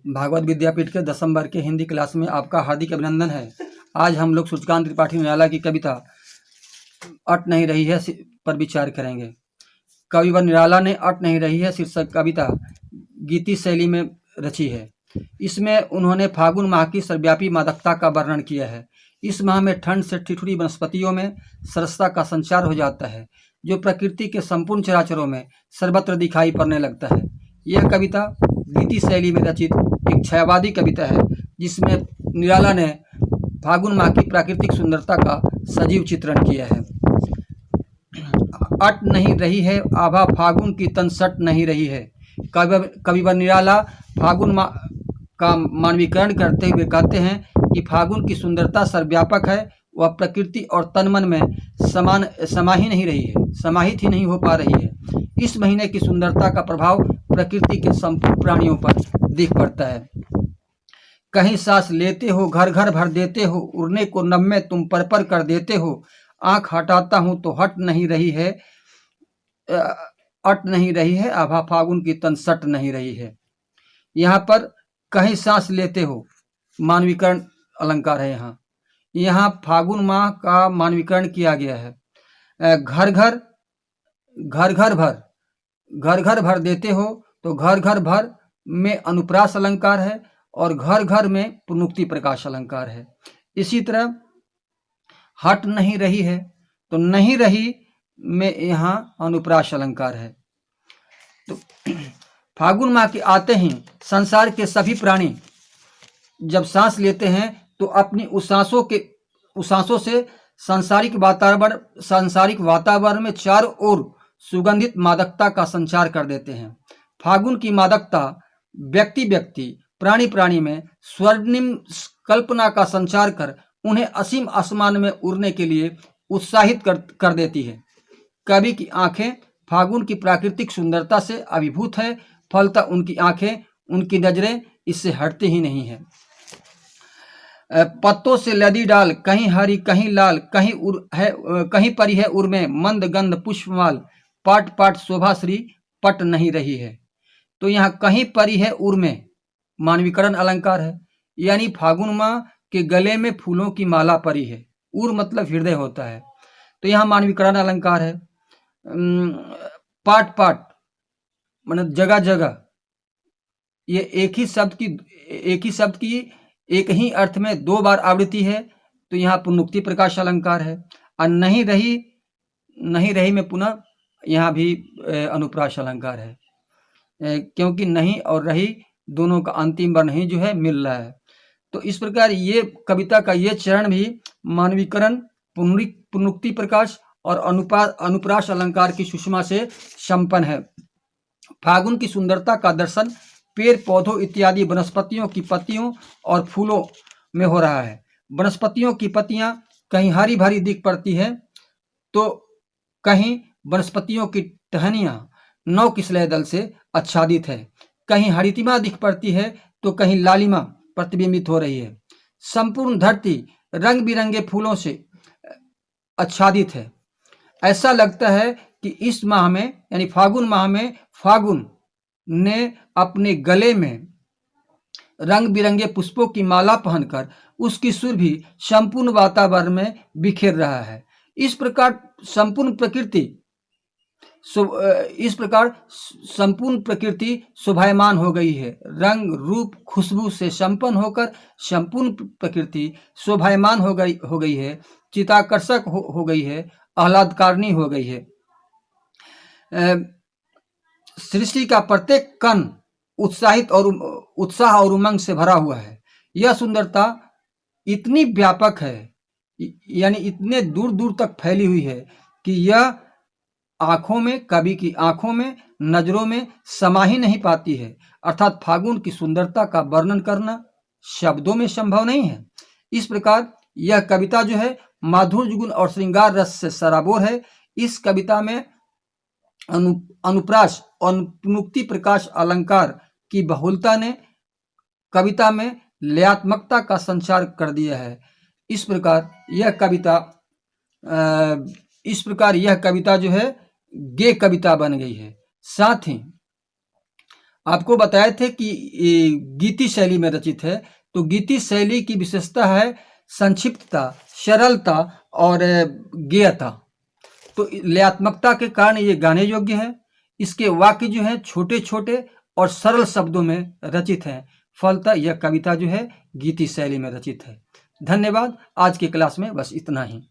भागवत विद्यापीठ के 10वीं वर्ग के हिंदी क्लास में आपका हार्दिक अभिनंदन है। आज हम लोग सूर्यकांत त्रिपाठी निराला की कविता अट नहीं रही है पर विचार करेंगे। कविवर निराला ने अट नहीं रही है शीर्षक कविता गीति शैली में रची है। इसमें उन्होंने फागुन माह की सर्वव्यापी मादकता का वर्णन किया है। इस माह में ठंड से ठिठुरी वनस्पतियों में सरसता का संचार हो जाता है, जो प्रकृति के संपूर्ण चराचरों में सर्वत्र दिखाई पड़ने लगता है। यह कविता गीति शैली में रचित एक छायावादी कविता है, जिसमें निराला ने फागुन माह की प्राकृतिक सुंदरता का सजीव चित्रण किया है। अट नहीं रही है आभा फागुन की तन सट नहीं रही है। कविवर निराला फागुन माह का मानवीकरण करते हुए कहते हैं कि फागुन की सुंदरता सर्वव्यापक है, वह प्रकृति और तन मन में समाहित ही नहीं हो पा रही है। इस महीने की सुंदरता का प्रभाव प्रकृति के संपूर्ण प्राणियों पर दिख पड़ता है। कहीं सांस लेते हो घर घर भर देते हो, उड़ने को नभ में तुम पर कर देते हो। आंख हटाता हूं तो अट नहीं रही है आभा फागुन की तन सट नहीं रही है। यहाँ पर कहीं सांस लेते हो मानवीकरण अलंकार है। यहाँ फागुन माह का मानवीकरण किया गया है। घर घर भर देते हो तो घर घर भर में अनुप्रास अलंकार है और घर घर में पुनरुक्ति प्रकाश अलंकार है। इसी तरह हट नहीं रही है तो नहीं रही में यहाँ अनुप्रास अलंकार है। तो फागुन माह के आते ही संसार के सभी प्राणी जब सांस लेते हैं तो अपनी उस सांसों से सांसारिक वातावरण में चारों ओर सुगंधित मादकता का संचार कर देते हैं। फागुन की मादकता व्यक्ति प्राणी में स्वर्णिम कल्पना का संचार कर उन्हें असीम आसमान में उड़ने के लिए उत्साहित कर देती है। कवि की आंखें फागुन की प्राकृतिक सुंदरता से अभिभूत है, फलतः उनकी आंखें, उनकी नजरें इससे हटती ही नहीं है। पत्तों से लदी डाल, कहीं हरी कहीं लाल, कहीं परी है उर में मंद गंध पुष्पमाल, पाट पाट शोभा श्री पट नहीं रही है। तो यहाँ कहीं परी है उर में मानवीकरण अलंकार है, यानी फागुन माह के गले में फूलों की माला परी है। उर मतलब हृदय होता है, तो यहाँ मानवीकरण अलंकार है। पाट पाट मतलब जगह जगह, ये एक ही शब्द की एक ही अर्थ में दो बार आवृत्ति है, तो यहाँ पुनरुक्ति प्रकाश अलंकार है। और नहीं रही में पुनः यहाँ भी अनुप्रास अलंकार है, क्योंकि नहीं और रही दोनों का अंतिम वर्ण ही जो है मिल रहा है। तो इस प्रकार ये कविता का ये चरण भी मानवीकरण, पुनरुक्ति प्रकाश और अनुप्रास अलंकार की सुषमा से संपन्न है। फागुन की सुंदरता का दर्शन पेड़ पौधों इत्यादि वनस्पतियों की पत्तियों और फूलों में हो रहा है। वनस्पतियों की पत्तियां कहीं हरी भरी दिख पड़ती है, तो कहीं वनस्पतियों की टहनियां नौ किसलय दल से आच्छादित है, कहीं हरितिमा दिख पड़ती है तो कहीं लालिमा प्रतिबिंबित हो रही है। संपूर्ण धरती रंग बिरंगे फूलों से आच्छादित है। ऐसा लगता है कि इस माह में यानी फागुन माह में फागुन ने अपने गले में रंग बिरंगे पुष्पों की माला पहनकर उसकी सुर भी संपूर्ण वातावरण में बिखेर रहा है। इस प्रकार संपूर्ण प्रकृति शोभायमान हो गई है। रंग रूप खुशबू से संपन्न होकर संपूर्ण प्रकृति शोभायमान हो गई है, चित्ताकर्षक हो गई है, आह्लादकारिणी हो गई है। सृष्टि का प्रत्येक कण उत्साह और उमंग से भरा हुआ है। यह सुंदरता इतनी व्यापक है, यानी इतने दूर दूर तक फैली हुई है कि यह कवि की आंखों में, नजरों में समा ही नहीं पाती है। अर्थात फागुन की सुंदरता का वर्णन करना शब्दों में संभव नहीं है। इस प्रकार यह कविता जो है माधुर्य गुण और श्रृंगार रस से सराबोर है। इस कविता में अनुप्रास और पुनरुक्ति प्रकाश अलंकार की बहुलता ने कविता में लयात्मकता का संचार कर दिया है। इस प्रकार यह कविता जो है गे कविता बन गई है। साथ ही आपको बताए थे कि गीति शैली में रचित है। तो गीति शैली की विशेषता है संक्षिप्तता, सरलता और गेयता। तो लयात्मकता के कारण ये गाने योग्य है। इसके वाक्य जो है छोटे छोटे और सरल शब्दों में रचित हैं। फलतः यह कविता जो है गीति शैली में रचित है। धन्यवाद। आज की क्लास में बस इतना ही।